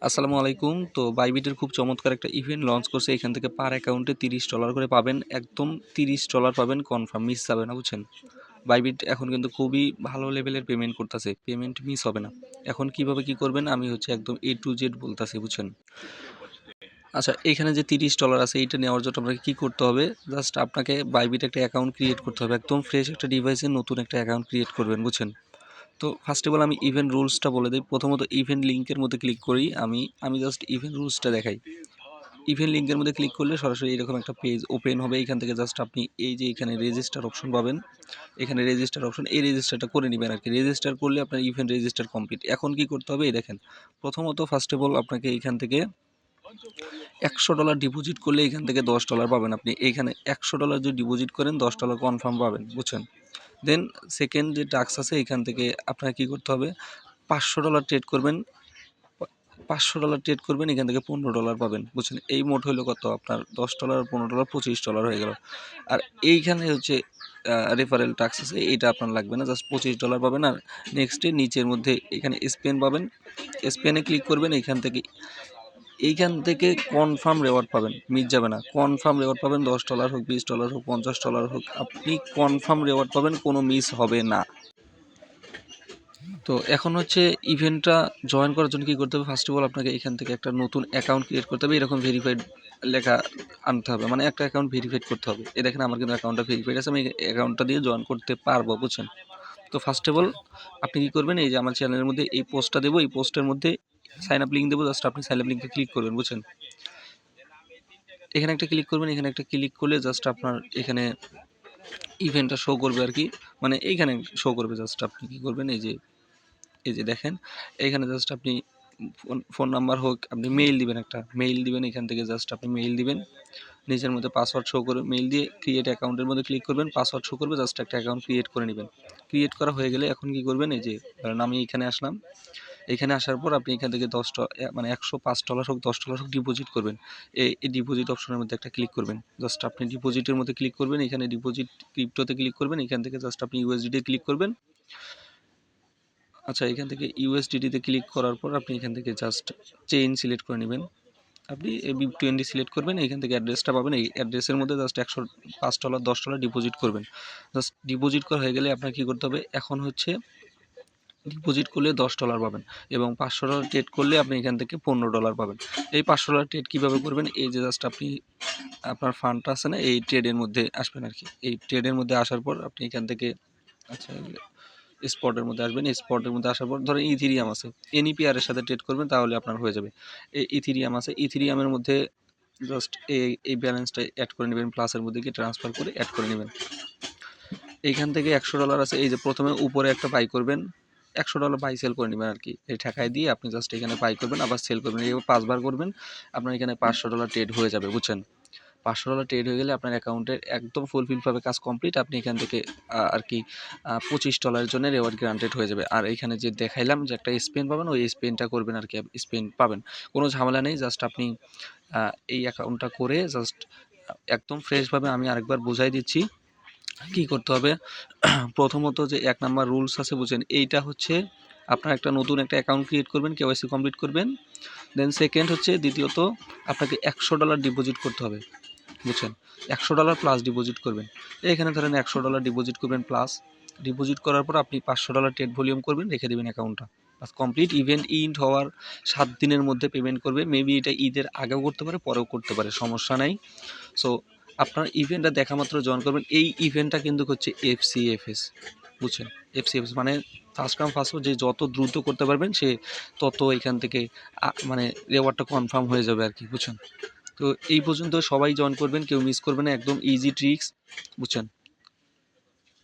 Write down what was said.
আসসালামু আলাইকুম। তো বাইবিটের খুব চমৎকার একটা ইভেন্ট লঞ্চ করছে। এখান থেকে পার অ্যাকাউন্টে $30 করে পাবেন। একদম $30 পাবেন কনফার্ম, মিস যাবে না, বুঝছেন? বাইবিট এখন কিন্তু খুবই ভালো লেভেলের পেমেন্ট করতেছে, পেমেন্ট মিস হবে না। এখন কিভাবে কি করবেন আমি একদম A to Z বলতেছি, বুঝছেন? আচ্ছা, এখানে যে $30 আছে এইটা নেওয়ার জন্য আপনাকে কী করতে হবে? জাস্ট আপনাকে বাইবিট একটা অ্যাকাউন্ট ক্রিয়েট করতে হবে। একদম ফ্রেশ একটা ডিভাইসে নতুন একটা অ্যাকাউন্ট ক্রিয়েট করবেন, বুঝছেন? তো ফার্স্ট অফ অল আমি ইভেন্ট রুলসটা বলে দিই। প্রথমত ইভেন্ট লিঙ্কের মধ্যে ক্লিক করি। আমি জাস্ট ইভেন্ট রুলসটা দেখাই। ইভেন্ট লিঙ্কের মধ্যে ক্লিক করলে সরাসরি এরকম একটা পেজ ওপেন হবে। এখান থেকে জাস্ট আপনি এই যে এখানে রেজিস্টার অপশন পাবেন, এখানে রেজিস্টার অপশন, এই রেজিস্টারটা করে নেবেন আর কি। রেজিস্টার করলে আপনার ইভেন্ট রেজিস্টার কমপ্লিট। এখন কি করতে হবে এই দেখেন। প্রথমত ফার্স্ট অফ অল আপনাকে এখান থেকে $100 ডিপোজিট করলে এখান থেকে $10 পাবেন আপনি। এইখানে $100 যদি ডিপোজিট করেন $10 কনফার্ম পাবেন, বুঝছেন? দেন সেকেন্ড যে টাস্ক আছে এখান থেকে আপনার কি করতে হবে, $500 ট্রেড করবেন। $500 ট্রেড করবেন, এখান থেকে $15 পাবেন, বুঝছেন? এই মোট হলো কত আপনার $10 $15 $25 হয়ে গেল। আর এইখানে রেফারেল টাক্স আছে, এইটা আপনার লাগবে না, জাস্ট $25 পাবেন। আর নেক্সটে নিচের মধ্যে এখানে স্পেন পাবেন, স্পেনে ক্লিক করবেন। এইখান থেকে কনফার্ম রেওয়ার্ড পাবেন, মিস যাবে না। কনফার্ম রেওয়ার্ড পাবেন, $10 হোক, $20 হোক, $50 হোক, আপনি কনফার্ম রেওয়ার্ড পাবেন, কোনো মিস হবে না। তো এখন ইভেন্টটা জয়েন করার জন্য কী করতে হবে? ফার্স্ট অফ অল আপনাকে এখান থেকে একটা নতুন অ্যাকাউন্ট ক্রিয়েট করতে হবে। এরকম ভেরিফাইড লেখা আনতে হবে, মানে একটা অ্যাকাউন্ট ভেরিফাইড করতে হবে। দেখেন আমার কিন্তু অ্যাকাউন্টটা ভেরিফাইড আছে, আমি অ্যাকাউন্টটা দিয়ে জয়েন করতে পারবো, বুঝছেন? তো ফার্স্ট অফ অল আপনি কী করবেন, এই যে আমার চ্যানেলের মধ্যে এই পোস্টটা দেবো, এই পোস্টের মধ্যে সাইন আপ লিঙ্ক দেবো, জাস্ট আপনি সাইন আপ লিঙ্কে ক্লিক করবেন, বুঝছেন? এখানে একটা ক্লিক করবেন, এখানে একটা ক্লিক করলে জাস্ট আপনার এখানে ইভেন্টটা শো করবে আর কি, মানে এইখানে শো করবে। জাস্ট আপনি কী করবেন, এই যে দেখেন, এখানে জাস্ট আপনি ফোন নাম্বার হোক, আপনি মেইল দিবেন, একটা মেইল দিবেন। এখান থেকে জাস্ট আপনি মেইল দিবেন, নিচের মধ্যে পাসওয়ার্ড শো করবে, মেইল দিয়ে ক্রিয়েট অ্যাকাউন্টের মধ্যে ক্লিক করবেন, পাসওয়ার্ড শো করবে, জাস্ট একটা অ্যাকাউন্ট ক্রিয়েট করে নেবেন। ক্রিয়েট করা হয়ে গেলে এখন কি করবেন, এই যে ধরেন আমি এখানে আসলাম, এখানে আসার পর আপনি এখান থেকে মানে $105 হোক, $10 হোক ডিপোজিট করবেন। এই ডিপোজিট অপশনের মধ্যে একটা ক্লিক করবেন, জাস্ট আপনি ডিপোজিটের মধ্যে ক্লিক করবেন, এখানে ডিপোজিট ক্রিপ্টোতে ক্লিক করবেন, এখান থেকে জাস্ট আপনি ইউএসডিতে ক্লিক করবেন। আচ্ছা, এখান থেকে ইউএসডিটিতে ক্লিক করার পর আপনি এখান থেকে জাস্ট চেইন সিলেক্ট করে নেবেন। আপনি BIP20 সিলেক্ট করবেন, এখান থেকে অ্যাড্রেসটা পাবেন। এই অ্যাড্রেসের মধ্যে জাস্ট $105 $10 ডিপোজিট করবেন। জাস্ট ডিপোজিট করা হয়ে গেলে আপনার কী করতে হবে, এখন ডিপোজিট করলে $10 পাবেন এবং $500 ট্রেড করলে আপনি এখান থেকে $15 পাবেন। এই $500 ট্রেড কীভাবে করবেন, এই যে জাস্ট আপনি আপনার ফান্ডটা আছে না, এই ট্রেডের মধ্যে আসবেন আর কি। এই ট্রেডের মধ্যে আসার পর আপনি এখান থেকে আচ্ছা স্পটের মধ্যে আসবেন। স্পটের মধ্যে আসার পর ধরেন ইথিরিয়াম আছে, এনইপিআরের সাথে ট্রেড করবেন, তাহলে আপনার হয়ে যাবে। এই ইথিরিয়াম আছে, ইথিরিয়ামের মধ্যে জাস্ট এই ব্যালেন্সটা অ্যাড করে নেবেন, প্লাসের মধ্যে গিয়ে ট্রান্সফার করে অ্যাড করে নেবেন। এইখান থেকে $100 আছে, এই যে প্রথমে উপরে একটা বাই করবেন, $100 বাই সেল করে নেবেন আর কি। এই ঠেকায় দিয়ে আপনি জাস্ট এখানে বাই করবেন, আবার সেল করবেন, এইভাবে 5 বার করবেন, আপনার এখানে $500 ট্রেড হয়ে যাবে, বুঝছেন? $500 ট্রেড হয়ে গেলে আপনার অ্যাকাউন্টের একদম ফুলফিলভাবে কাজ কমপ্লিট। আপনি এখান থেকে আর কি $25 জন্য রেওয়ার্ড গ্রান্টেড হয়ে যাবে। আর এখানে যে দেখাইলাম যে একটা স্পেন পাবেন, ওই স্পেনটা করবেন আর কি, স্পেন পাবেন, কোনো ঝামেলা নেই। জাস্ট আপনি এই অ্যাকাউন্টটা করে জাস্ট একদম ফ্রেশভাবে আমি আরেকবার বুঝাই দিচ্ছি কি করতে হবে। প্রথমত যে 1 নাম্বার রুলস আছে, বুঝছেন? এইটা আপনার একটা নতুন একটা অ্যাকাউন্ট ক্রিয়েট করবেন, কেওয়াইসি কমপ্লিট করবেন। দেন সেকেন্ড দ্বিতীয়ত আপনাকে $100 ডিপোজিট করতে হবে, বুঝছেন? $100 প্লাস ডিপোজিট করবেন। এখানে ধরেন $100 ডিপোজিট করবেন, প্লাস ডিপোজিট করার পর আপনি $500 ট্রেড ভলিউম করবেন, রেখে দেবেন অ্যাকাউন্টটা, বাস কমপ্লিট। ইভেন্ট ইন্ড হওয়ার 7 দিনের মধ্যে পেমেন্ট করবে। মেবি এটা ঈদের আগেও করতে পারে, পরেও করতে পারে, সমস্যা নাই। সো আপনার ইভেন্টটা দেখা মাত্র জয়েন করবেন। এই ইভেন্টটা কিন্তু FCFS, বুঝছেন? FCFS মানে ফার্স্ট কাম ফার্স্ট সার্ভ, যে যত দ্রুত করতে পারবেন সে তত এখান থেকে মানে রেওয়ার্ডটা কনফার্ম হয়ে যাবে আর কি, বুঝছেন? তো এই পর্যন্ত সবাই জয়েন করবেন, কেউ মিস করবেন না, একদম ইজি ট্রিক্স, বুঝছেন?